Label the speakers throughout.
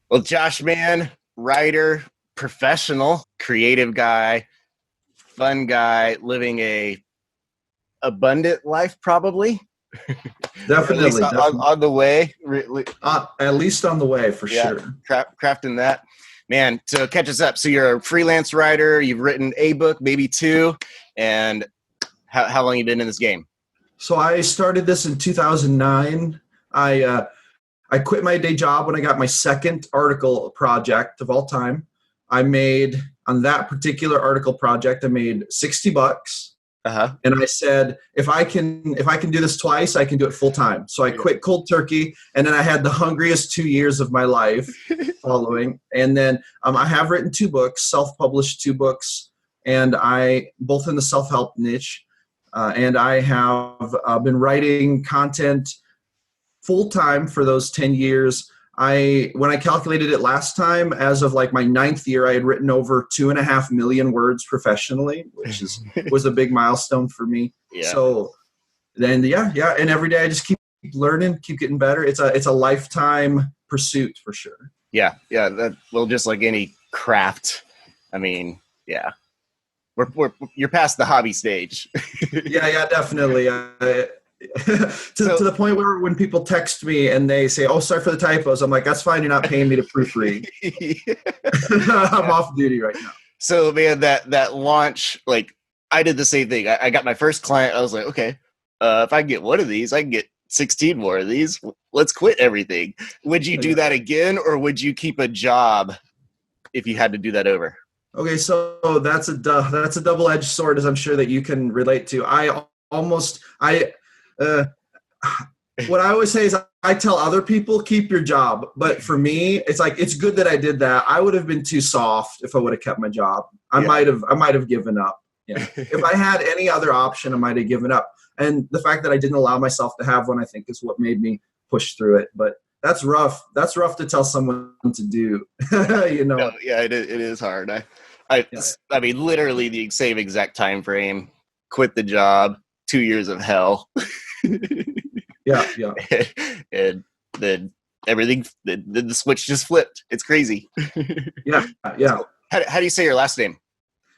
Speaker 1: Well, Josh, man, writer, professional, creative guy, fun guy, living a abundant life, probably. At least
Speaker 2: Definitely, definitely.
Speaker 1: on the way.
Speaker 2: At least on the way for
Speaker 1: Yeah,
Speaker 2: sure.
Speaker 1: crafting that. Man, to catch us up. So you're a freelance writer. You've written a book, maybe two. And how long you been in this game?
Speaker 2: So I started this in 2009. I quit my day job when I got my second article project of all time. I made on that particular article project, I made $60.
Speaker 1: Uh-huh.
Speaker 2: And I said, if I can do this twice, I can do it full time. So I quit cold turkey, and then I had the hungriest 2 years of my life following. And then I have written two books, self-published two books, and I both in the self-help niche. And I have been writing content full time for those 10 years. When I calculated it last time, as of like my ninth year, I had written over 2.5 million words professionally, which was a big milestone for me.
Speaker 1: Yeah.
Speaker 2: So then, yeah. And every day I just keep learning, keep getting better. It's a lifetime pursuit for sure.
Speaker 1: Yeah. Well, just like any craft. I mean, yeah. You're past the hobby stage.
Speaker 2: Yeah, definitely. To the point where when people text me and they say, "Oh, sorry for the typos," I'm like, "That's fine. You're not paying me to proofread. I'm off duty right now."
Speaker 1: So, man, that launch, like, I did the same thing. I got my first client. I was like, okay, if I get one of these, I can get 16 more of these. Let's quit everything. Would you do that again, or would you keep a job if you had to do that over?
Speaker 2: Okay, so that's a double-edged sword, as I'm sure that you can relate to. What I always say is I tell other people, keep your job. But for me, it's like, it's good that I did that. I would have been too soft if I would have kept my job. I might have given up. Yeah. If I had any other option, I might have given up. And the fact that I didn't allow myself to have one, I think, is what made me push through it. But that's rough. That's rough to tell someone to do.
Speaker 1: No, yeah, it is hard. I mean, literally the same exact time frame. Quit the job. 2 years of hell.
Speaker 2: Yeah.
Speaker 1: And then everything, the switch just flipped. It's crazy.
Speaker 2: Yeah.
Speaker 1: So, how do you say your last name?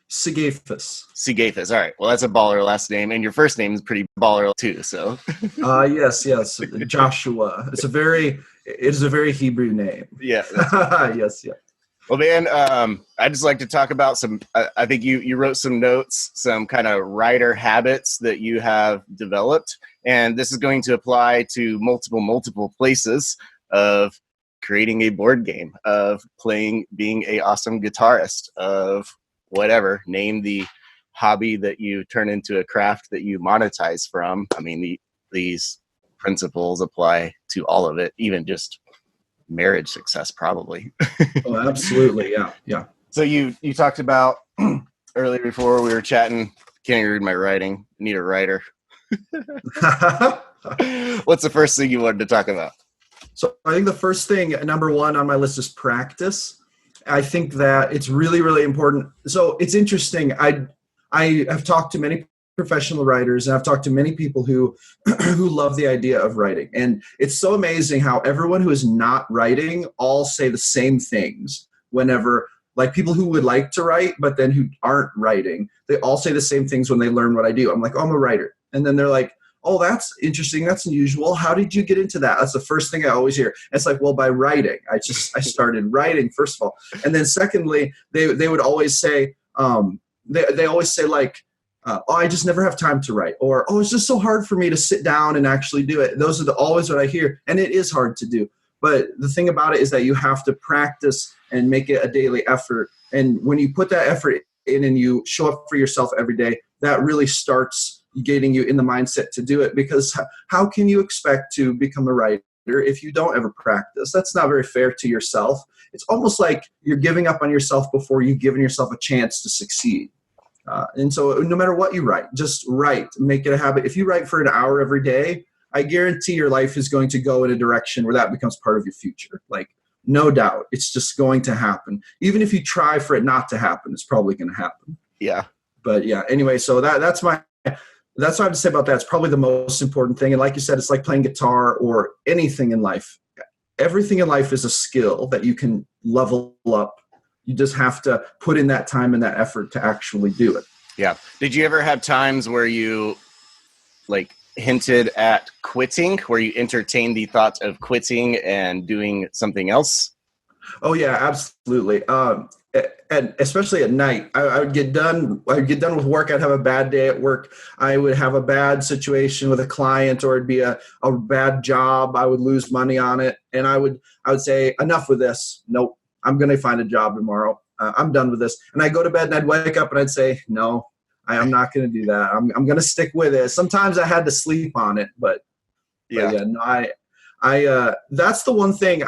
Speaker 2: Sigafus.
Speaker 1: Sigafus. All right. Well, that's a baller last name, and your first name is pretty baller too. So.
Speaker 2: Yes. Joshua. It is a very Hebrew name.
Speaker 1: Yeah.
Speaker 2: Yes.
Speaker 1: Well, man, I'd just like to talk about some, I think you wrote some notes, some kind of writer habits that you have developed. And this is going to apply to multiple places of creating a board game, of being a awesome guitarist, of whatever, name the hobby that you turn into a craft that you monetize from. I mean, these principles apply to all of it, even just marriage success, probably.
Speaker 2: Oh, absolutely. Yeah.
Speaker 1: So you talked about earlier before we were chatting, can't even read my writing, need a writer. What's the first thing you wanted to talk about?
Speaker 2: So I think the first thing, number one on my list, is practice. I think that it's really, really important. So it's interesting. I have talked to many professional writers, and I've talked to many people who love the idea of writing. And it's so amazing how everyone who is not writing all say the same things whenever, like people who would like to write, but then who aren't writing, they all say the same things when they learn what I do. I'm like, "Oh, I'm a writer." And then they're like, "Oh, that's interesting. That's unusual. How did you get into that?" That's the first thing I always hear. It's like, well, by writing. I started writing, first of all. And then secondly, they would always say, they always say like, "Oh, I just never have time to write," or "Oh, it's just so hard for me to sit down and actually do it." Those are always what I hear. And it is hard to do. But the thing about it is that you have to practice and make it a daily effort. And when you put that effort in and you show up for yourself every day, that really starts getting you in the mindset to do it. Because how can you expect to become a writer if you don't ever practice? That's not very fair to yourself. It's almost like you're giving up on yourself before you've given yourself a chance to succeed. And so no matter what you write, just write, make it a habit. If you write for an hour every day, I guarantee your life is going to go in a direction where that becomes part of your future. Like, no doubt. It's just going to happen. Even if you try for it not to happen, it's probably going to happen.
Speaker 1: Yeah.
Speaker 2: But yeah, anyway, so that's what I have to say about that. It's probably the most important thing. And like you said, it's like playing guitar or anything in life. everything in life is a skill that you can level up. You just have to put in that time and that effort to actually do it.
Speaker 1: Yeah. Did you ever have times where you like hinted at quitting, where you entertained the thought of quitting and doing something else?
Speaker 2: Oh yeah, absolutely. And especially at night, I would get done. I'd get done with work. I'd have a bad day at work. I would have a bad situation with a client, or it'd be a bad job. I would lose money on it, and I would say, enough with this. Nope, I'm going to find a job tomorrow. I'm done with this. And I'd go to bed and I'd wake up and I'd say, no, I'm not going to do that. I'm going to stick with it. Sometimes I had to sleep on it, but yeah, no, that's the one thing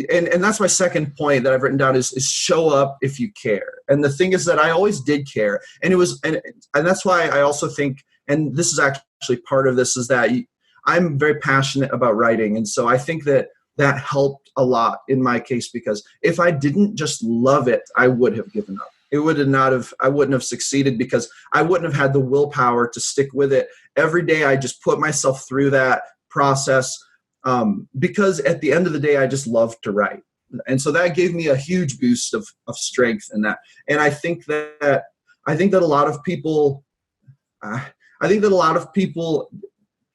Speaker 2: and that's my second point that I've written down is show up if you care. And the thing is that I always did care. And and that's why I also think, and this is actually part of this, is that I'm very passionate about writing. And so I think that helped a lot in my case, because if I didn't just love it, I would have given up. I wouldn't have succeeded, because I wouldn't have had the willpower to stick with it. Every day I just put myself through that process, because at the end of the day, I just love to write. And so that gave me a huge boost of strength in that. And I think that a lot of people,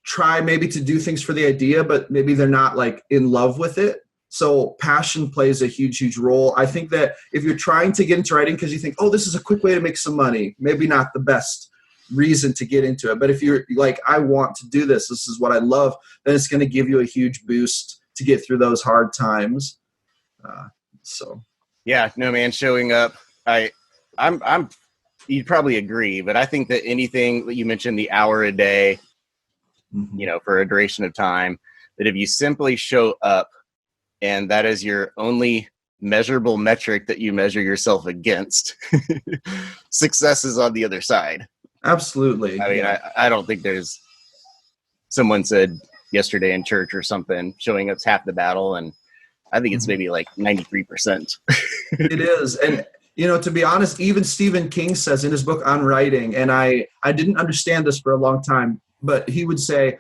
Speaker 2: try maybe to do things for the idea, but maybe they're not like in love with it. So passion plays a huge, huge role. I think that if you're trying to get into writing because you think, oh, this is a quick way to make some money, maybe not the best reason to get into it. But if you're like, I want to do this, this is what I love, then it's going to give you a huge boost to get through those hard times.
Speaker 1: Yeah, no, man, showing up. I'm you'd probably agree, but I think that anything that you mentioned, the hour a day, for a duration of time, that if you simply show up and that is your only measurable metric that you measure yourself against, success is on the other side.
Speaker 2: Absolutely.
Speaker 1: I mean, I don't think there's, someone said yesterday in church or something, showing up's half the battle. And I think it's maybe like 93%.
Speaker 2: It is. And, to be honest, even Stephen King says in his book on writing, and I didn't understand this for a long time, but he would say,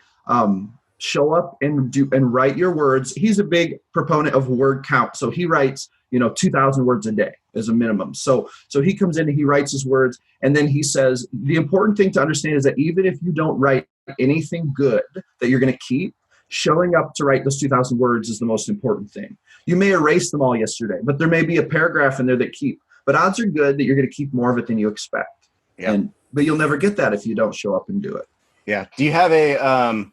Speaker 2: show up and write your words. He's a big proponent of word count. So he writes, 2,000 words a day as a minimum. So he comes in and he writes his words. And then he says, the important thing to understand is that even if you don't write anything good that you're going to keep, showing up to write those 2,000 words is the most important thing. You may erase them all yesterday, but there may be a paragraph in there that keep. But odds are good that you're going to keep more of it than you expect.
Speaker 1: Yep.
Speaker 2: But you'll never get that if you don't show up and do it.
Speaker 1: Yeah. Do you have a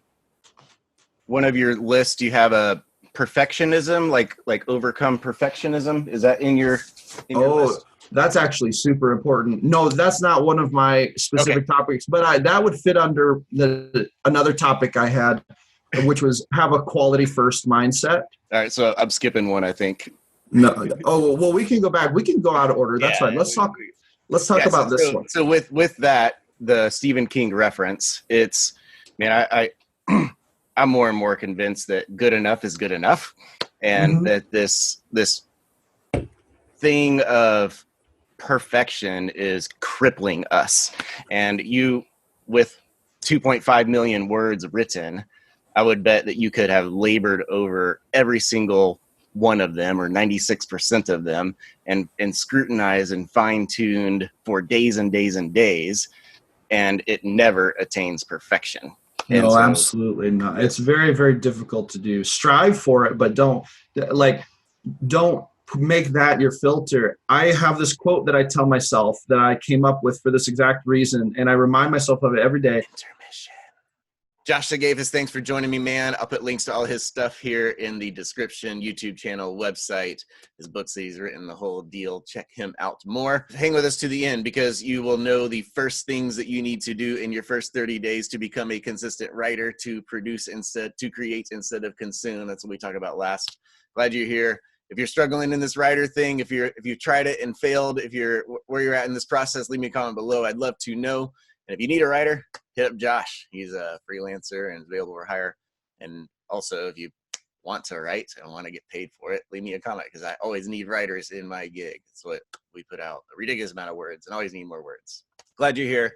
Speaker 1: one of your lists? Do you have a perfectionism, like overcome perfectionism? Is that in your list?
Speaker 2: That's actually super important. No, that's not one of my specific topics, but that would fit under another topic I had, which was have a quality first mindset.
Speaker 1: All right, so I'm skipping one, I think.
Speaker 2: No. Oh, well, we can go back. We can go out of order. That's fine. Let's talk about this one.
Speaker 1: So with that, the Stephen King reference, it's, man, I'm more and more convinced that good enough is good enough, and that this thing of perfection is crippling us. And you, with 2.5 million words written, I would bet that you could have labored over every single one of them, or 96% of them, and scrutinized and fine-tuned for days and days and days, and it never attains perfection.
Speaker 2: No, absolutely not. It's very, very difficult to do. Strive for it, but don't make that your filter. I have this quote that I tell myself that I came up with for this exact reason, and I remind myself of it every day.
Speaker 1: Intermission. Josh Sigafus, thanks for joining me, man. I'll put links to all his stuff here in the description, YouTube channel, website, his books that he's written, the whole deal. Check him out more. Hang with us to the end, because you will know the first things that you need to do in your first 30 days to become a consistent writer, to create instead of consume. That's what we talked about last. Glad you're here. If you're struggling in this writer thing, if you tried it and failed, if you're where you're at in this process, leave me a comment below. I'd love to know. And if you need a writer, hit up Josh. He's a freelancer and is available for hire. And also, if you want to write and want to get paid for it, leave me a comment, because I always need writers in my gig. That's what we put out, a ridiculous amount of words, and always need more words. Glad you're here.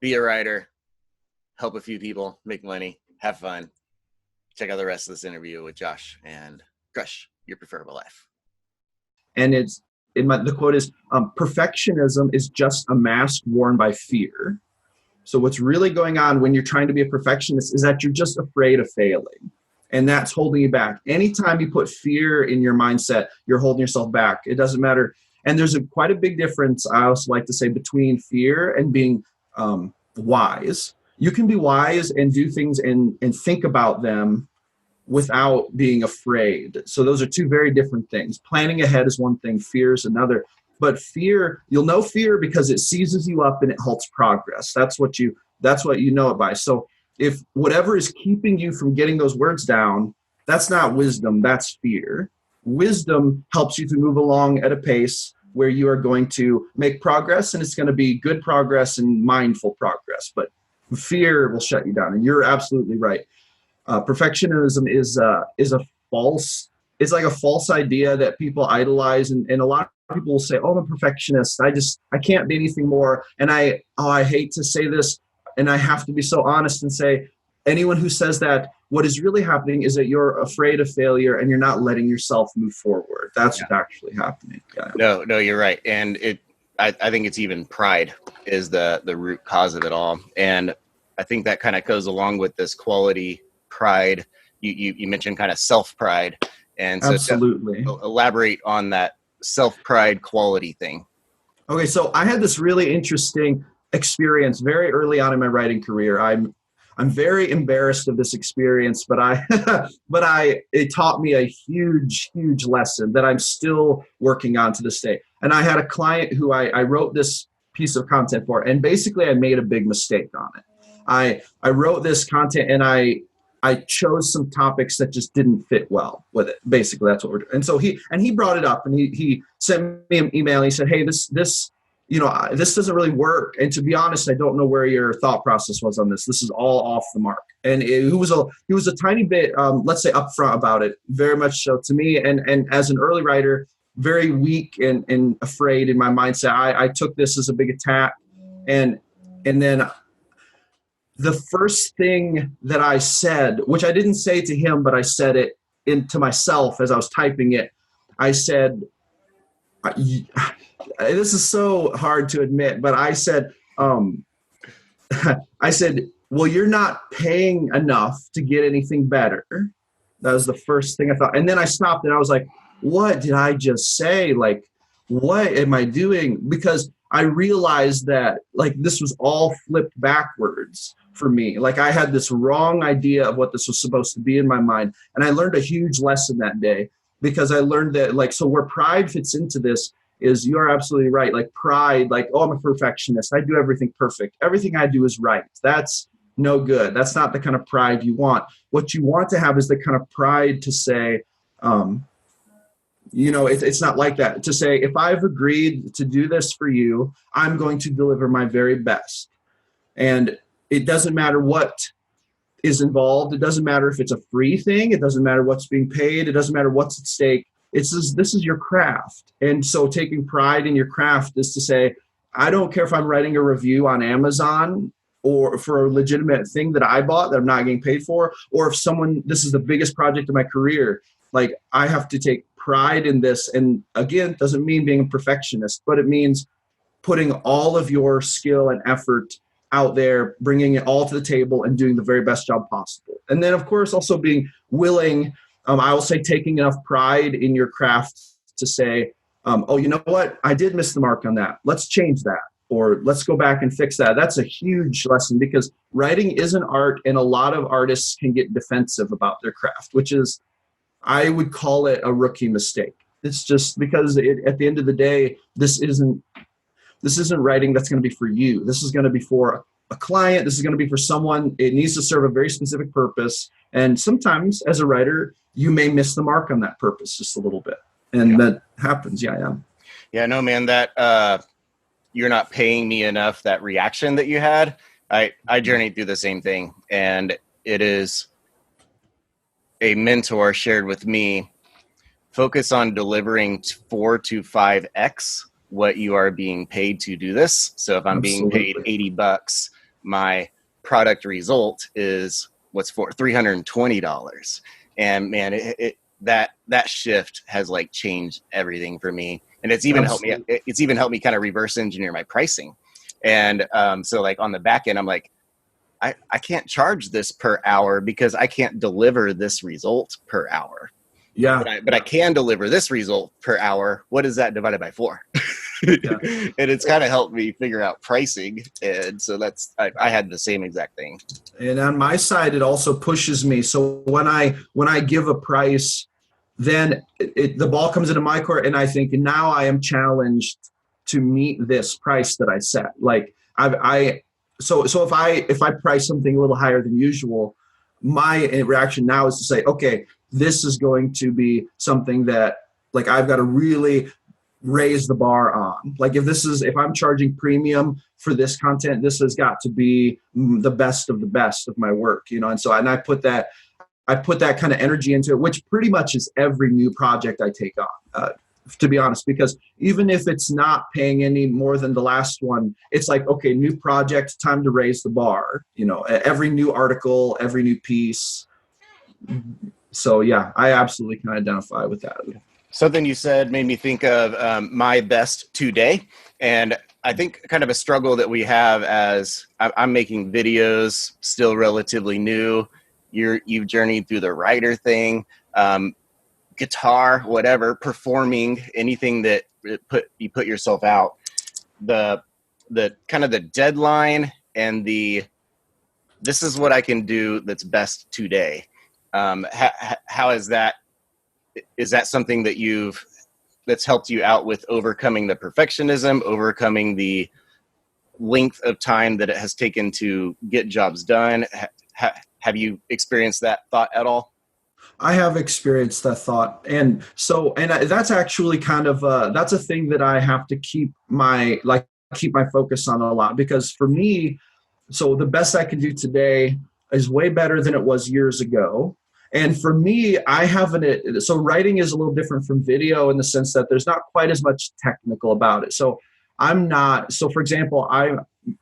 Speaker 1: Be a writer. Help a few people. Make money. Have fun. check out the rest of this interview with Josh and crush your preferable life.
Speaker 2: And the quote is, perfectionism is just a mask worn by fear. So what's really going on when you're trying to be a perfectionist is that you're just afraid of failing. And that's holding you back. Anytime you put fear in your mindset, you're holding yourself back. It doesn't matter. And there's quite a big difference, I also like to say, between fear and being wise. You can be wise and do things and think about them without being afraid. So those are two very different things. Planning ahead is one thing, fear is another. But fear, you'll know fear because it seizes you up and it halts progress. That's what you know it by. So if whatever is keeping you from getting those words down, that's not wisdom, that's fear. Wisdom helps you to move along at a pace where you are going to make progress, and it's going to be good progress and mindful progress. But fear will shut you down, and you're absolutely right. Perfectionism is a false. It's like a false idea that people idolize, and a lot of people will say, "Oh, I'm a perfectionist. I can't be anything more." And I hate to say this, and I have to be so honest and say, anyone who says that, what is really happening is that you're afraid of failure and you're not letting yourself move forward. That's what's actually happening. Yeah.
Speaker 1: No, you're right. And I think it's even pride is the root cause of it all. And I think that kind of goes along with this quality pride. You mentioned kind of self-pride. And so
Speaker 2: absolutely
Speaker 1: elaborate on that self-pride quality thing.
Speaker 2: Okay, so I had this really interesting experience very early on in my writing career. I'm very embarrassed of this experience, but it taught me a huge lesson that I'm still working on to this day. And I had a client who I wrote this piece of content for, and basically I made a big mistake on it. I wrote this content and I chose some topics that just didn't fit well with it. Basically, that's what we're doing. And so he brought it up, and he sent me an email. And he said, "Hey, this doesn't really work. And to be honest, I don't know where your thought process was on this. This is all off the mark." And he was a tiny bit, let's say, upfront about it, very much so to me. And as an early writer, very weak and afraid in my mindset. I took this as a big attack, and then the first thing that I said, which I didn't say to him, but I said it to myself as I was typing it, I said, this is so hard to admit, but I said, well, you're not paying enough to get anything better. That was the first thing I thought. And then I stopped and I was like, what did I just say? Like, what am I doing? Because I realized that like this was all flipped backwards for me. Like I had this wrong idea of what this was supposed to be in my mind. And I learned a huge lesson that day, because I learned that like, so where pride fits into this is, you're absolutely right. Like pride, like, oh, I'm a perfectionist. I do everything perfect. Everything I do is right. That's no good. That's not the kind of pride you want. What you want to have is the kind of pride to say, it's not like that. To say, if I've agreed to do this for you, I'm going to deliver my very best. And it doesn't matter what is involved. It doesn't matter if it's a free thing. It doesn't matter what's being paid. It doesn't matter what's at stake. This is your craft. And so taking pride in your craft is to say, I don't care if I'm writing a review on Amazon or for a legitimate thing that I bought that I'm not getting paid for, or if this is the biggest project of my career, like I have to take pride in this. And again, it doesn't mean being a perfectionist, but it means putting all of your skill and effort out there, bringing it all to the table and doing the very best job possible. And then of course, also being willing, I will say taking enough pride in your craft to say, oh, you know what? I did miss the mark on that. Let's change that. Or let's go back and fix that. That's a huge lesson, because writing is an art, and a lot of artists can get defensive about their craft, which is, I would call it a rookie mistake. It's just because at the end of the day, this isn't writing that's going to be for you. This is going to be for a client. This is going to be for someone. It needs to serve a very specific purpose. And sometimes as a writer, you may miss the mark on that purpose just a little bit. And that happens. Yeah, no, man, that you're not paying me enough, that reaction that you had, I journeyed through the same thing. And it is a mentor shared with me, focus on delivering 4 to 5x what you are being paid to do this. So if I'm being paid $80, my product result is
Speaker 1: what's for $320. And man, that shift has like changed everything for me. And it's even helped me kind of reverse engineer my pricing. And so like on the back end, I'm like, I can't charge this per hour because I can't deliver this result per hour.
Speaker 2: Yeah.
Speaker 1: But I can deliver this result per hour. What is that divided by 4?
Speaker 2: Yeah.
Speaker 1: And it's kind of helped me figure out pricing. And so I had the same exact thing.
Speaker 2: And on my side, it also pushes me. So when I give a price, then the ball comes into my court, and I think now I am challenged to meet this price that I set. Like so if I price something a little higher than usual, my reaction now is to say, okay, this is going to be something that like I've got to really raise the bar on. Like if I'm charging premium for this content, this has got to be the best of my work, And so, and I put that kind of energy into it, which pretty much is every new project I take on, to be honest, because even if it's not paying any more than the last one, it's like, okay, new project, time to raise the bar, every new article, every new piece. So yeah, I absolutely can identify with that.
Speaker 1: Something you said made me think of my best today. And I think kind of a struggle that we have as I'm making videos, still relatively new. You've journeyed through the writer thing, guitar, whatever, performing, anything that you put yourself out. The kind of the deadline and this is what I can do that's best today. How is that? Is that something that's helped you out with overcoming the perfectionism, overcoming the length of time that it has taken to get jobs done? Have you experienced that thought at all?
Speaker 2: I have experienced that thought. And so, that's actually kind of, that's a thing that I have to keep my focus on a lot, because for me, so the best I can do today is way better than it was years ago. And for me, so writing is a little different from video in the sense that there's not quite as much technical about it. So for example,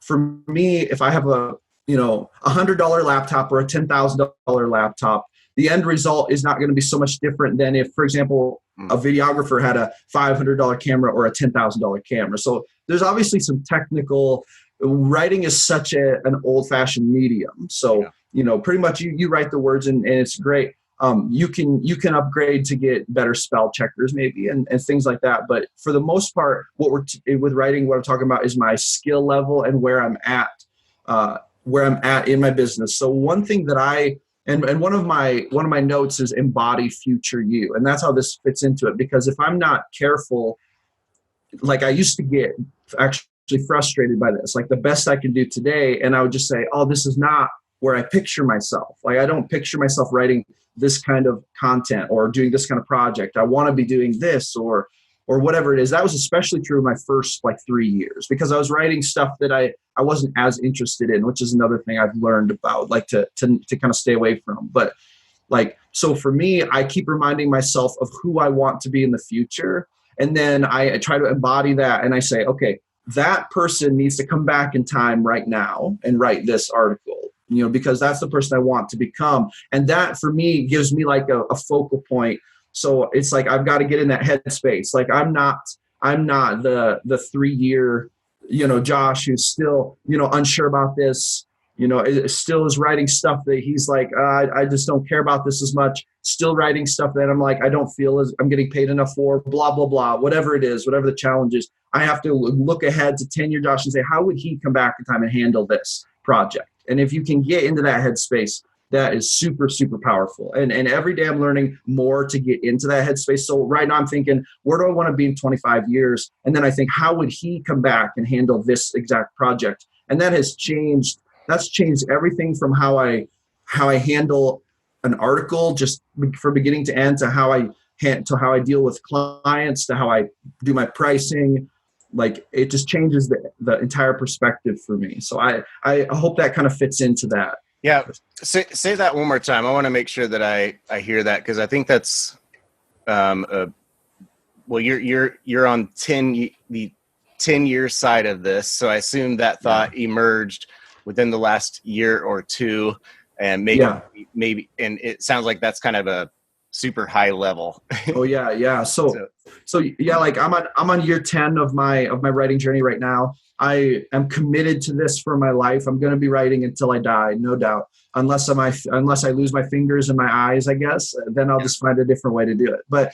Speaker 2: for me, if I have a $100 laptop or a $10,000 laptop, the end result is not going to be so much different than if, for example, a videographer had a $500 camera or a $10,000 camera. So there's obviously some technical. Writing is such an old-fashioned medium. So, pretty much you write the words and it's great. You can upgrade to get better spell checkers maybe and things like that. But for the most part, with writing, what I'm talking about is my skill level and where I'm at in my business. So one thing that and one of my notes is embody future you. And that's how this fits into it. Because if I'm not careful, like I used to get actually frustrated by this, like the best I can do today. And I would just say, oh, this is not where I picture myself. Like I don't picture myself writing this kind of content or doing this kind of project. I want to be doing this or whatever it is. That was especially true in my first 3 years, because I was writing stuff that I wasn't as interested in, which is another thing I've learned about, like to kind of stay away from. But so for me, I keep reminding myself of who I want to be in the future. And then I try to embody that. And I say, okay, that person needs to come back in time right now and write this article, because that's the person I want to become. And that for me gives me like a focal point. So it's like, I've got to get in that headspace. Like I'm not the 3 year, Josh, who's still, unsure about this, still is writing stuff that he's like, I just don't care about this as much. Still writing stuff that I'm like, I don't feel as I'm getting paid enough for, blah, blah, blah, whatever it is, whatever the challenge is. I have to look ahead to 10-year Josh and say, how would he come back in time and handle this project? And if you can get into that headspace, that is super, super powerful. And every day I'm learning more to get into that headspace. So right now I'm thinking, where do I want to be in 25 years? And then I think, how would he come back and handle this exact project? And that has changed. That's changed everything from how I handle an article, just from beginning to end, to how I deal with clients, to how I do my pricing. Like it just changes the entire perspective for me. So I hope that kind of fits into that.
Speaker 1: Yeah. Say that one more time. I want to make sure that I hear that, because I think that's well, you're on the 10-year side of this. So I assume that thought emerged within the last year or two. and
Speaker 2: Yeah.
Speaker 1: maybe, and it sounds like that's kind of a super high level.
Speaker 2: Oh yeah, yeah. So yeah, like I'm on year 10 of my writing journey right now. I am committed to this for my life. I'm going to be writing until I die, no doubt. Unless I lose my fingers and my eyes, I guess, then I'll just find a different way to do it. But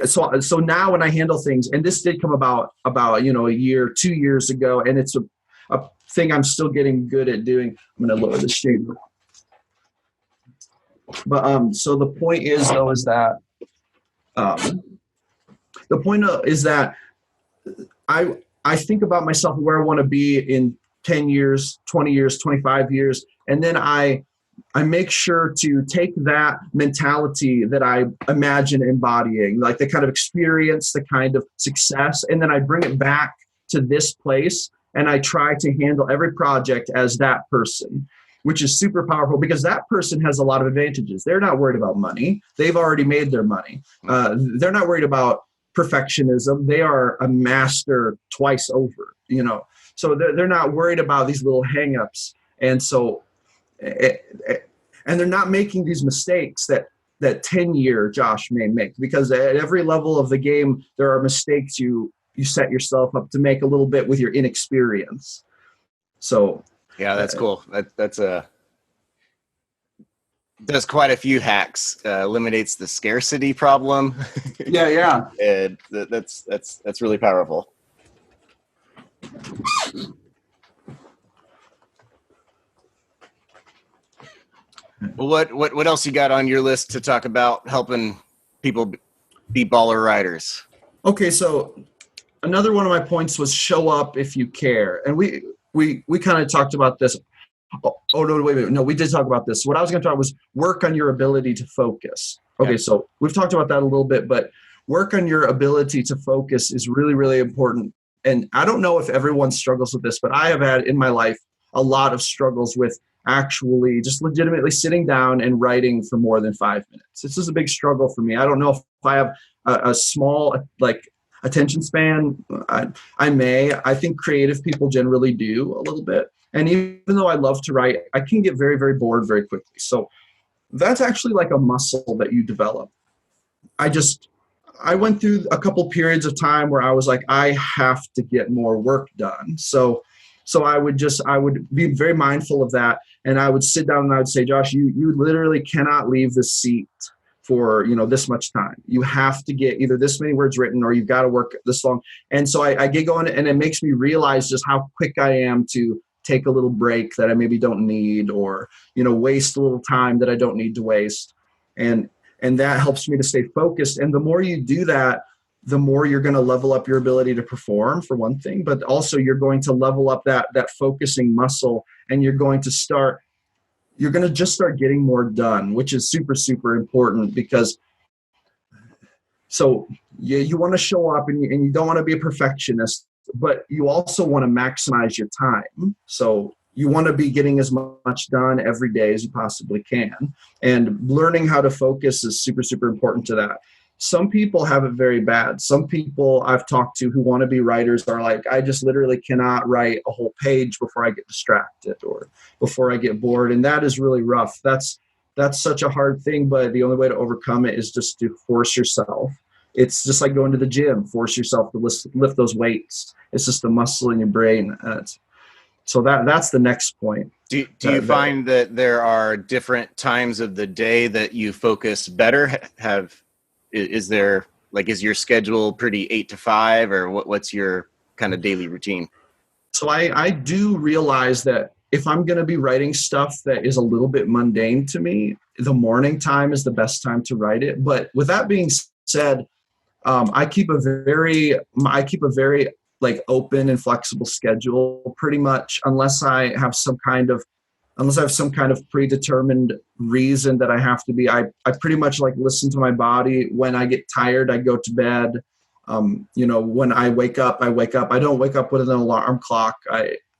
Speaker 2: so now when I handle things, and this did come about a year, 2 years ago, and it's a thing I'm still getting good at doing. I'm going to lower the shade. But so the point is though is that I think about myself where I want to be in 10 years, 20 years, 25 years, and then I make sure to take that mentality that I imagine embodying, like the kind of experience, the kind of success, and then I bring it back to this place, and I try to handle every project as that person, which is super powerful because that person has a lot of advantages. They're not worried about money. They've already made their money. They're not worried about perfectionism. They are a master twice over, so they're not worried about these little hangups. And so, and they're not making these mistakes that 10-year Josh may make, because at every level of the game, there are mistakes you set yourself up to make a little bit with your inexperience. So
Speaker 1: yeah, that's cool. Does quite a few hacks. Eliminates the scarcity problem.
Speaker 2: yeah.
Speaker 1: And that's really powerful. Well, what else you got on your list to talk about helping people be baller writers?
Speaker 2: Okay, so another one of my points was show up if you care, and we kind of talked about this. Oh no, wait, no, we did talk about this. What I was going to talk was work on your ability to focus. Okay, so we've talked about that a little bit, but work on your ability to focus is really, really important. And I don't know if everyone struggles with this, but I have had in my life a lot of struggles with actually just legitimately sitting down and writing for more than 5 minutes. This is a big struggle for me. I don't know if I have a small attention span. I think creative people generally do a little bit. And even though I love to write, I can get very, very bored very quickly. So that's actually like a muscle that you develop. I went through a couple periods of time where I was like, I have to get more work done. So I would be very mindful of that. And I would sit down and I would say, Josh, you literally cannot leave the seat for this much time. You have to get either this many words written or you've got to work this long. And so I get going, and it makes me realize just how quick I am to take a little break that I maybe don't need, or waste a little time that I don't need to waste. And that helps me to stay focused. And the more you do that, the more you're going to level up your ability to perform, for one thing, but also you're going to level up that focusing muscle, and you're going to just start getting more done, which is super, super important. Because so you want to show up, and you don't want to be a perfectionist, but you also want to maximize your time. So you want to be getting as much done every day as you possibly can. And learning how to focus is super, super important to that. Some people have it very bad. Some people I've talked to who want to be writers are like, I just literally cannot write a whole page before I get distracted or before I get bored. And that is really rough. That's such a hard thing, but the only way to overcome it is just to force yourself. It's just like going to the gym. Force yourself to lift those weights. It's just a muscle in your brain. So that's the next point.
Speaker 1: Do you find that there are different times of the day that you focus better? Is your schedule pretty 8 to 5, or what's your kind of daily routine?
Speaker 2: So I do realize that if I'm going to be writing stuff that is a little bit mundane to me, the morning time is the best time to write it. But with that being said, I keep a very open and flexible schedule, pretty much, unless I have some kind of predetermined reason that I have to be. I pretty much listen to my body. When I get tired, I go to bed. When I wake up, I wake up. I don't wake up with an alarm clock.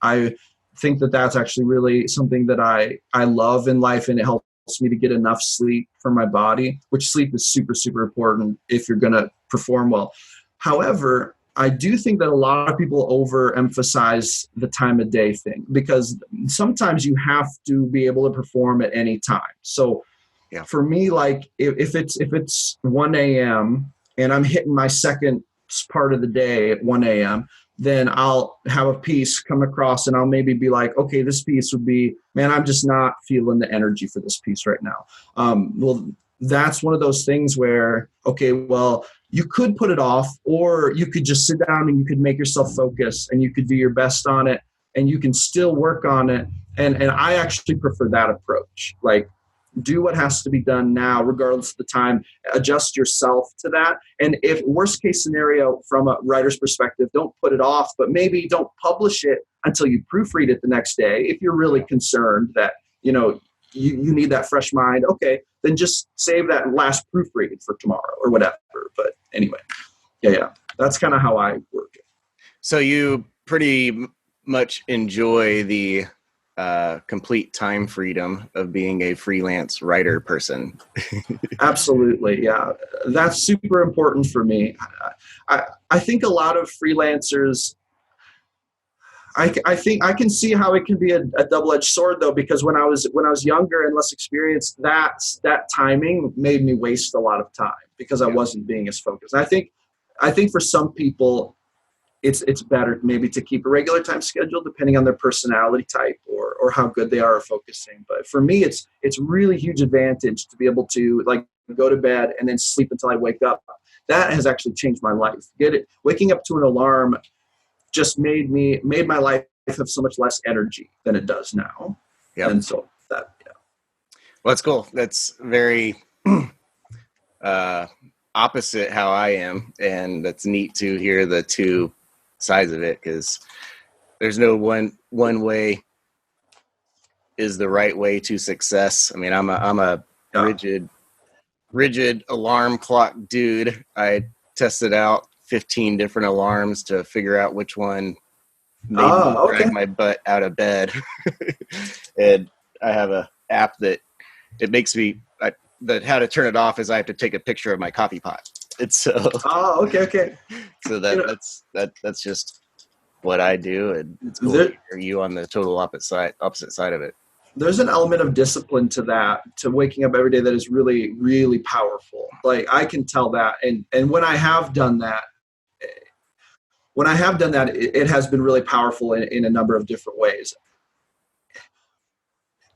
Speaker 2: I think that that's actually really something that I love in life, and it helps me to get enough sleep for my body, which sleep is super, super important if you're going to perform well. However, I do think that a lot of people overemphasize the time of day thing, because sometimes you have to be able to perform at any time. So
Speaker 1: Yeah.
Speaker 2: for me, like if it's 1 a.m. and I'm hitting my second part of the day at 1 a.m., then I'll have a piece come across and I'll maybe be like, okay, this piece would be, man, I'm just not feeling the energy for this piece right now. Well, that's one of those things where, okay, well, you could put it off, or you could just sit down and you could make yourself focus and you could do your best on it and you can still work on it. And I actually prefer that approach. Like, do what has to be done now, regardless of the time. Adjust yourself to that. And if worst case scenario from a writer's perspective, don't put it off, but maybe don't publish it until you proofread it the next day. If you're really concerned that, you need that fresh mind, okay, then just save that last proofread for tomorrow or whatever. But anyway, yeah. That's kind of how I work it.
Speaker 1: So you pretty much enjoy the complete time freedom of being a freelance writer person.
Speaker 2: Absolutely. Yeah. That's super important for me. I think a lot of freelancers, I think I can see how it can be a double-edged sword, though, because when I was younger and less experienced, that timing made me waste a lot of time because I wasn't being as focused. I think for some people, it's better maybe to keep a regular time schedule depending on their personality type or how good they are at focusing. But for me, it's really huge advantage to be able to like go to bed and then sleep until I wake up. That has actually changed my life. Waking up to an alarm just made my life have so much less energy than it does now.
Speaker 1: Yep.
Speaker 2: And so that, yeah.
Speaker 1: Well, that's cool. That's very opposite how I am. And that's neat to hear the two sides of it, because there's no one way is the right way to success. I mean, I'm a rigid alarm clock dude. I tested out 15 different alarms to figure out which one made me drag my butt out of bed. And I have a app that it makes me that how to turn it off is I have to take a picture of my coffee pot. It's so
Speaker 2: okay.
Speaker 1: So that's just what I do, and it's cool to hear you on the total opposite side of it.
Speaker 2: There's an element of discipline to that, to waking up every day, that is really, really powerful. Like, I can tell that. And when I have done that, it has been really powerful in a number of different ways.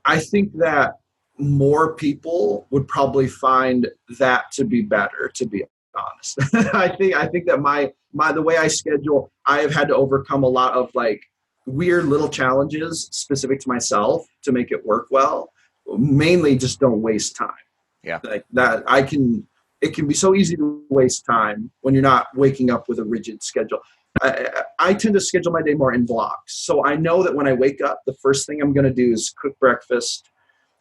Speaker 2: I think that more people would probably find that to be better, to be honest. I think that the way I schedule, I have had to overcome a lot of like weird little challenges specific to myself to make it work well. Mainly just don't waste time.
Speaker 1: Yeah.
Speaker 2: Like that it can be so easy to waste time when you're not waking up with a rigid schedule. I tend to schedule my day more in blocks. So I know that when I wake up, the first thing I'm going to do is cook breakfast,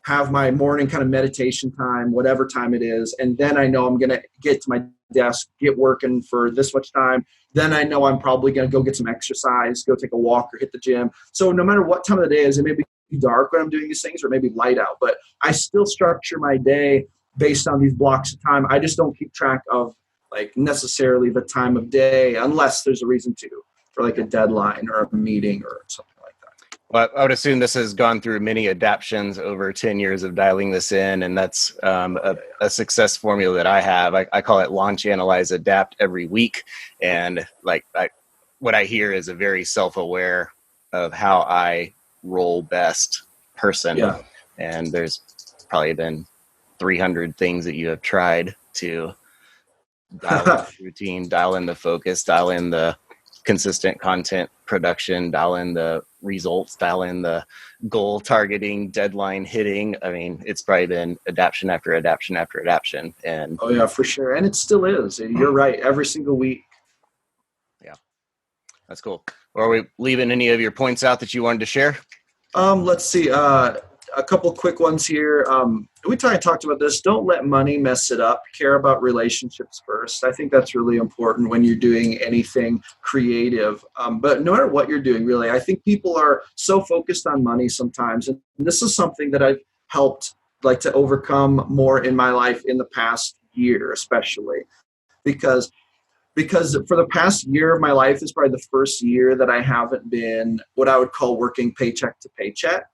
Speaker 2: have my morning kind of meditation time, whatever time it is. And then I know I'm going to get to my desk, get working for this much time. Then I know I'm probably going to go get some exercise, go take a walk or hit the gym. So no matter what time of the day is, it may be dark when I'm doing these things or maybe light out, but I still structure my day based on these blocks of time. I just don't keep track of like necessarily the time of day unless there's a reason to, for like a deadline or a meeting or something like that.
Speaker 1: Well, I would assume this has gone through many adaptations over 10 years of dialing this in, and that's a success formula that I have. I call it launch, analyze, adapt every week. And what I hear is a very self-aware of how I roll best person.
Speaker 2: Yeah.
Speaker 1: And there's probably been 300 things that you have tried to dial in the routine, dial in the focus, dial in the consistent content production, dial in the results, dial in the goal targeting, deadline hitting. I mean, it's probably been adaptation after adaptation after adaptation. And
Speaker 2: oh yeah, for sure. And it still is. You're right. Every single week.
Speaker 1: Yeah, that's cool. Or are we leaving any of your points out that you wanted to share?
Speaker 2: Let's see. A couple quick ones here. We talked about this. Don't let money mess it up. Care about relationships first. I think that's really important when you're doing anything creative. But no matter what you're doing, really, I think people are so focused on money sometimes. And this is something that I've helped like to overcome more in my life in the past year, especially because because for the past year of my life is probably the first year that I haven't been what I would call working paycheck to paycheck.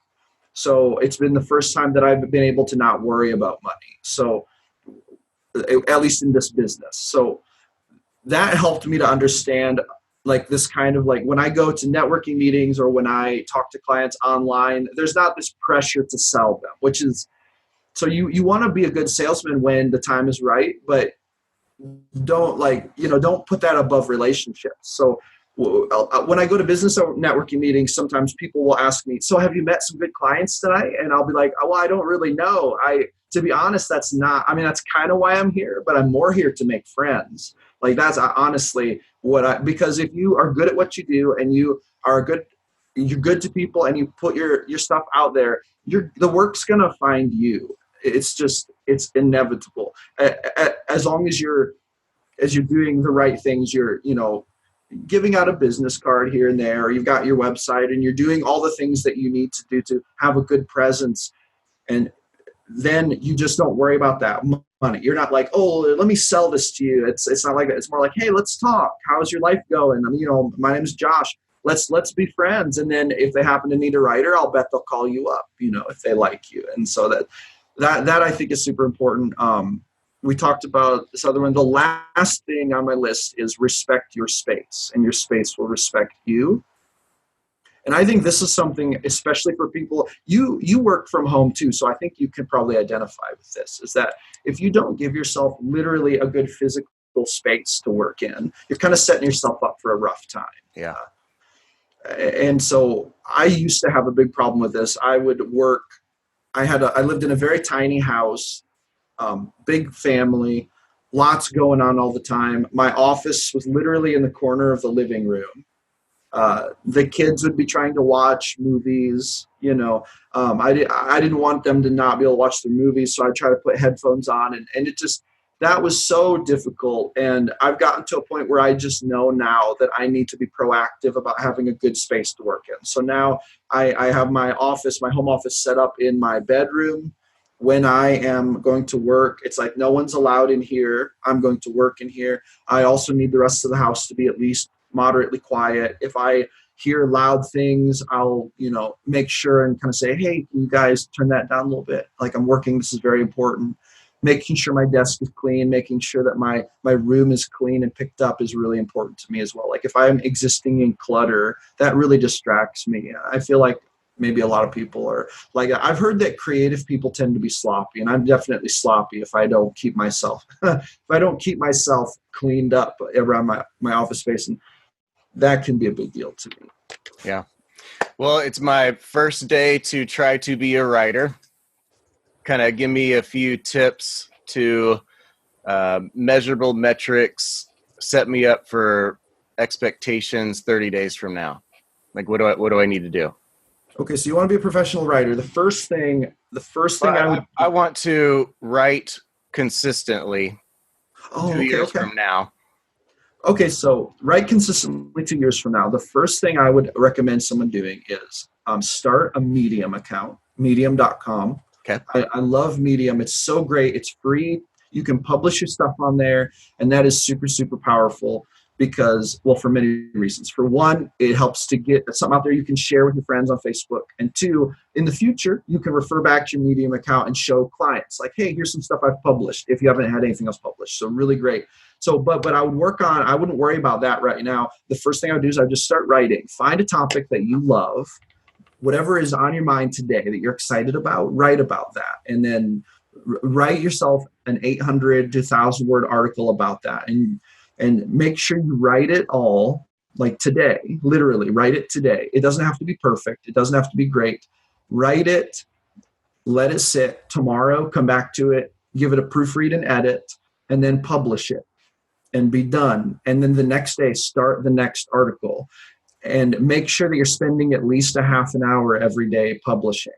Speaker 2: So it's been the first time that I've been able to not worry about money. So at least in this business. So that helped me to understand like this kind of like when I go to networking meetings or when I talk to clients online, there's not this pressure to sell them, which is, so you want to be a good salesman when the time is right, but don't don't put that above relationships. So when I go to business or networking meetings, sometimes people will ask me, so have you met some good clients tonight? And I'll be like, oh, well, I don't really know. To be honest, that's kind of why I'm here, but I'm more here to make friends. Like that's honestly because if you are good at what you do and you're good to people and you put your stuff out there, the work's going to find you. It's inevitable. As long as you're doing the right things, you're, giving out a business card here and there, or you've got your website and you're doing all the things that you need to do to have a good presence. And then you just don't worry about that money. You're not like, oh, let me sell this to you. It's not like that. It's more like, hey, let's talk. How's your life going? My name's Josh. Let's be friends. And then if they happen to need a writer, I'll bet they'll call you up, if they like you. And so that I think is super important. We talked about this other one. The last thing on my list is respect your space, and your space will respect you. And I think this is something, especially for people, you work from home too, so I think you can probably identify with this, is that if you don't give yourself literally a good physical space to work in, you're kind of setting yourself up for a rough time.
Speaker 1: Yeah.
Speaker 2: And so I used to have a big problem with this. I lived in a very tiny house, big family, lots going on all the time. My office was literally in the corner of the living room. The kids would be trying to watch movies, I didn't want them to not be able to watch the movies. So I try to put headphones on and that was so difficult. And I've gotten to a point where I just know now that I need to be proactive about having a good space to work in. So now I have my home office set up in my bedroom. When I am going to work, it's like no one's allowed in here. I'm going to work in here. I also need the rest of the house to be at least moderately quiet. If I hear loud things, I'll, make sure and kind of say, hey, can you guys turn that down a little bit? Like I'm working, this is very important. Making sure my desk is clean, making sure that my room is clean and picked up is really important to me as well. Like if I'm existing in clutter, that really distracts me. I feel like maybe a lot of people are like, I've heard that creative people tend to be sloppy, and I'm definitely sloppy if I don't keep myself cleaned up around my office space, and that can be a big deal to me.
Speaker 1: Yeah. Well, it's my first day to try to be a writer. Kind of give me a few tips to measurable metrics, set me up for expectations 30 days from now. Like, what do I need to do?
Speaker 2: Okay, so you want to be a professional writer. The first thing
Speaker 1: I want to write consistently 2 years from now.
Speaker 2: Okay, so write consistently 2 years from now. The first thing I would recommend someone doing is start a Medium account, medium.com.
Speaker 1: Okay.
Speaker 2: I love Medium. It's so great. It's free. You can publish your stuff on there, and that is super, super powerful because, well, for many reasons. For one, it helps to get something out there you can share with your friends on Facebook. And two, in the future, you can refer back to your Medium account and show clients like, hey, here's some stuff I've published if you haven't had anything else published. So really great. So, but I wouldn't worry about that right now. The first thing I would do is I just start writing. Find a topic that you love, whatever is on your mind today that you're excited about, write about that. And then write yourself an 800 to 1,000 word article about that. And make sure you write it all like today, literally write it today. It doesn't have to be perfect. It doesn't have to be great. Write it, let it sit. Tomorrow, come back to it, give it a proofread and edit, and then publish it and be done. And then the next day, start the next article and make sure that you're spending at least a half an hour every day publishing.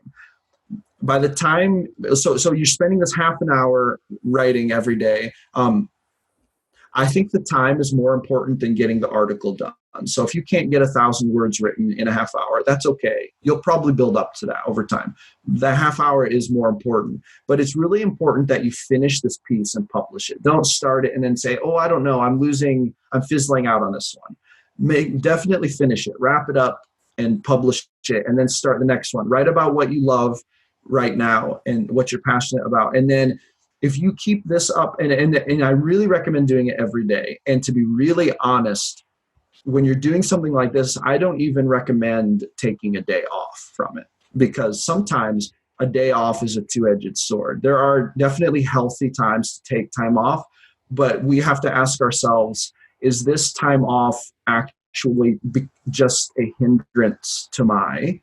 Speaker 2: By the time, so you're spending this half an hour writing every day. I think the time is more important than getting the article done. So if you can't get 1,000 words written in a half hour, that's okay. You'll probably build up to that over time. The half hour is more important, but it's really important that you finish this piece and publish it. Don't start it and then say, oh, I don't know, I'm I'm fizzling out on this one. Definitely finish it, wrap it up, and publish it, and then start the next one. Write about what you love right now and what you're passionate about. And then if you keep this up, and I really recommend doing it every day. And to be really honest, when you're doing something like this, I don't even recommend taking a day off from it, because sometimes a day off is a two-edged sword. There are definitely healthy times to take time off, but we have to ask ourselves, is this time off actually just a hindrance to my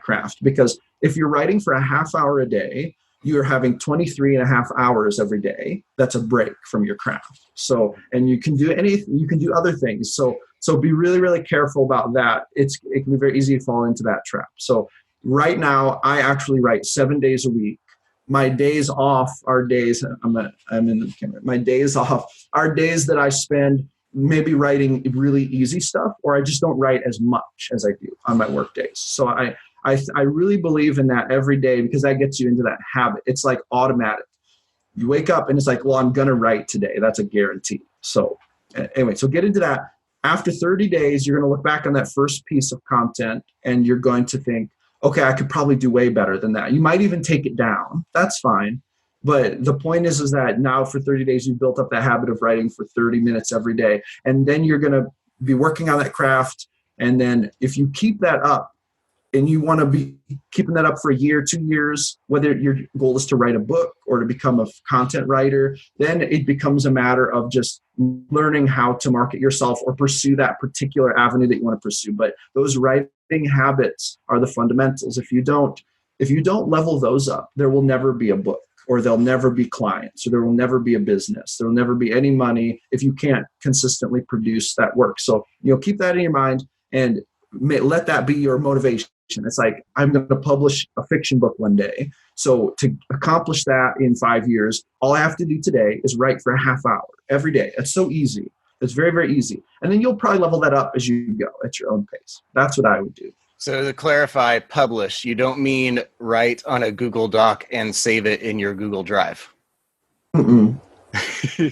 Speaker 2: craft? Because if you're writing for a half hour a day, you're having 23 and a half hours every day. That's a break from your craft. So, and you can do anything, you can do other things. So be really, really careful about that. It can be very easy to fall into that trap. So right now, I actually write 7 days a week. My days off are days, I'm in the camera. My days off are days that I spend maybe writing really easy stuff, or I just don't write as much as I do on my work days. So I really believe in that every day, because that gets you into that habit. It's like automatic. You wake up and it's like, well, I'm going to write today. That's a guarantee. So anyway, so get into that. After 30 days, you're going to look back on that first piece of content and you're going to think, okay, I could probably do way better than that. You might even take it down. That's fine. But the point is that now for 30 days, you've built up that habit of writing for 30 minutes every day. And then you're going to be working on that craft. And then if you keep that up, and you want to be keeping that up for a year, 2 years, whether your goal is to write a book or to become a content writer, then it becomes a matter of just learning how to market yourself or pursue that particular avenue that you want to pursue. But those writing habits are the fundamentals. If you don't level those up, there will never be a book, or there'll never be clients, or there will never be a business. There will never be any money if you can't consistently produce that work. So, keep that in your mind and let that be your motivation. It's like, I'm going to publish a fiction book one day. So to accomplish that in 5 years, all I have to do today is write for a half hour every day. It's so easy. It's very, very easy. And then you'll probably level that up as you go at your own pace. That's what I would do.
Speaker 1: So to clarify, publish, you don't mean write on a Google Doc and save it in your Google Drive.
Speaker 2: Mm-mm.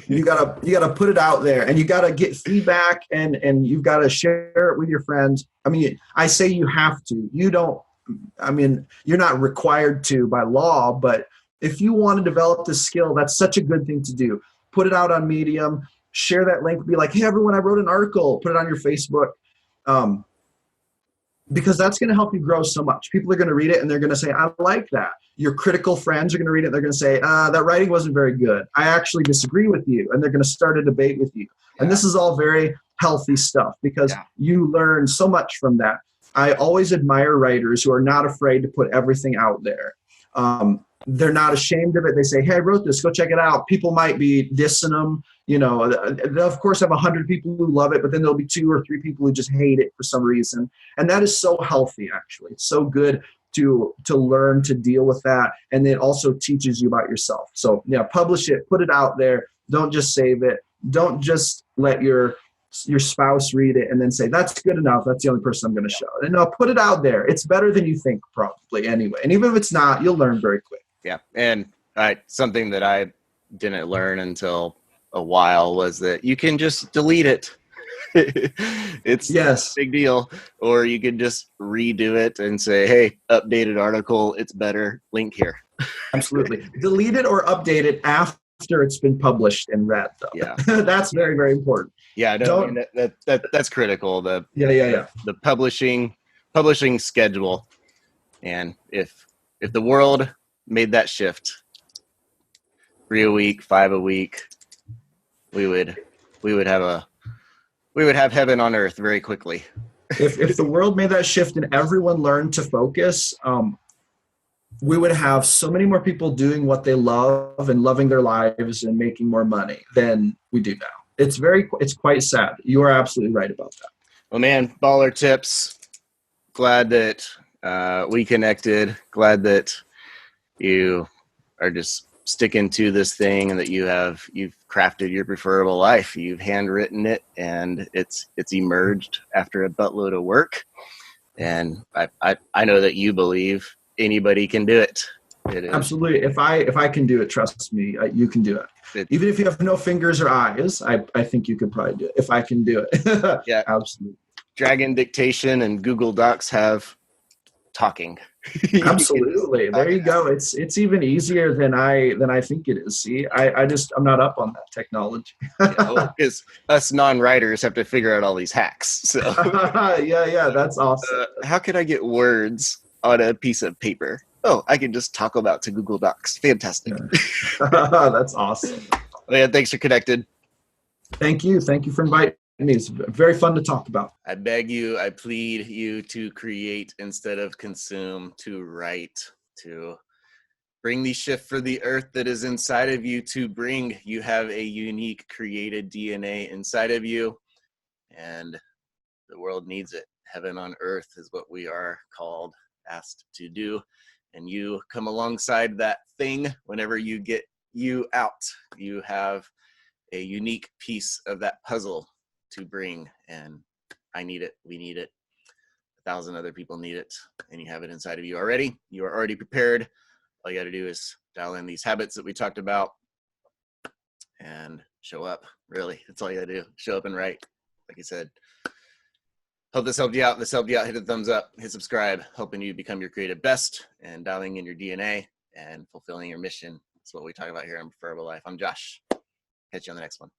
Speaker 2: You gotta put it out there, and you gotta get feedback, and you've got to share it with your friends. I mean, I say you have to. You're not required to by law, but if you want to develop this skill, that's such a good thing to do. Put it out on Medium, share that link, be like, hey, everyone, I wrote an article, put it on your Facebook. Because that's going to help you grow so much. People are going to read it and they're going to say, I like that. Your critical friends are going to read it and they're going to say, that writing wasn't very good. I actually disagree with you. And they're going to start a debate with you. Yeah. And this is all very healthy stuff, because you learn so much from that. I always admire writers who are not afraid to put everything out there. They're not ashamed of it. They say, hey, I wrote this, go check it out. People might be dissing them. They'll of course have 100 people who love it, but then there'll be 2 or 3 people who just hate it for some reason. And that is so healthy, actually. It's so good to learn to deal with that. And it also teaches you about yourself. So publish it, put it out there. Don't just save it. Don't just let your spouse read it and then say, that's good enough. That's the only person I'm going to show. And no, put it out there. It's better than you think, probably, anyway. And even if it's not, you'll learn very quick.
Speaker 1: Yeah. And something that I didn't learn until a while was that you can just delete it. It's a big deal. Or you can just redo it and say, hey, updated article, it's better, link here.
Speaker 2: Absolutely. Delete it or update it after it's been published and read, though.
Speaker 1: Yeah.
Speaker 2: That's very, very important.
Speaker 1: Yeah, that's critical. The publishing schedule. And if the world made that shift, 3 a week, 5 a week, we would have heaven on earth very quickly.
Speaker 2: If the world made that shift and everyone learned to focus, we would have so many more people doing what they love and loving their lives and making more money than we do now. It's quite sad. You are absolutely right about that.
Speaker 1: Well, man, baller tips. Glad that we connected. Glad that you are just sticking to this thing and that you've crafted your preferable life. You've handwritten it and it's emerged after a buttload of work. And I know that you believe anybody can do it. It is.
Speaker 2: Absolutely. If I can do it, trust me, you can do it. Even if you have no fingers or eyes, I think you could probably do it. If I can do it.
Speaker 1: Yeah.
Speaker 2: Absolutely.
Speaker 1: Dragon dictation and Google Docs have talking.
Speaker 2: Absolutely. There you go. It's even easier than I think it is. See, I'm not up on that technology.
Speaker 1: Because us non-writers have to figure out all these hacks. So
Speaker 2: yeah, that's awesome.
Speaker 1: How could I get words on a piece of paper? Oh, I can just talk about to Google Docs. Fantastic.
Speaker 2: That's awesome.
Speaker 1: Well, yeah, thanks for connected.
Speaker 2: Thank you for inviting me. It's very fun to talk about.
Speaker 1: I beg you, I plead you to create instead of consume, to write, to bring the shift for the earth that is inside of you, to bring. You have a unique created DNA inside of you, and the world needs it. Heaven on earth is what we are called, asked to do. And you come alongside that thing whenever you get you out. You have a unique piece of that puzzle to bring, and I need it. We need it. 1,000 other people need it, and you have it inside of you already. You are already prepared. All you got to do is dial in these habits that we talked about and show up. Really, that's all you got to do. Show up and write. Like I said, hope this helped you out. This helped you out. Hit the thumbs up, hit subscribe, helping you become your creative best and dialing in your DNA and fulfilling your mission. That's what we talk about here on Preferable Life. I'm Josh. Catch you on the next one.